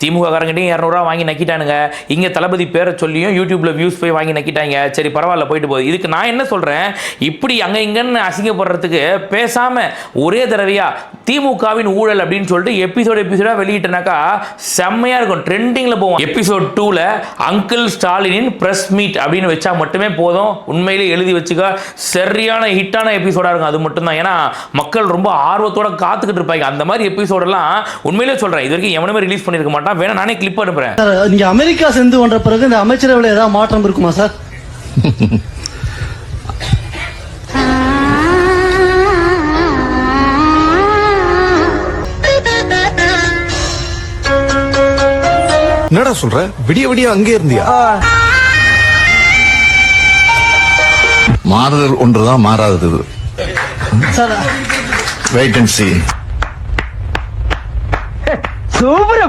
திமுக காரங்கிட்டையும் 200 வாங்கி நக்கிட்டானுங்க. இங்க தளபதி பேரை சொல்லியும் யூடியூப்ல வியூஸ் போய் வாங்கி நக்கிட்டாங்க. சரி பரவாயில்ல போயிட்டு போகுது. இதுக்கு நான் என்ன சொல்றேன், இப்படி அங்க இங்கன்னு அசிங்கப்படுறதுக்கு பேசாம ஒரே தடவையா திமுகவின் ஊழல் அப்படின்னு சொல்லிட்டு எபிசோடா வெளியிட்டனாக்கா செம்மையா இருக்கும், ட்ரெண்டிங்ல போவோம். எபிசோட் 2ல அங்கிள் ஸ்டாலினின் பிரஸ் மீட் அப்படின்னு வச்சா மட்டுமே போதும். உண்மையிலே எழுதி வச்சுக்க, சரியான ஹிட்டான எபிசோடா இருக்கும். அது மட்டும் தான். ஏன்னா மக்கள் ரொம்ப ஆர்வத்தோட காத்துக்கிட்டு இருப்பாங்க. அந்த மாதிரி எபிசோடெல்லாம் உண்மையிலே சொல்றேன், இது வரைக்கும் எவனுமே ரிலீஸ் பண்ணிருக்க மாட்டான். வேணா நானே கிளிப் அனுப்புறேன். நீங்க அமெரிக்கா சென்று வந்த பிறகு இந்த அமைச்சரவையில் ஏதாவது மாற்றம் இருக்குமா சார்? என்னடா சொல்ற? விடிய விடிய அங்கே இருந்தியா? மாறுதல் ஒன்றுதான் மாறாதது. Sir wait and see. Super.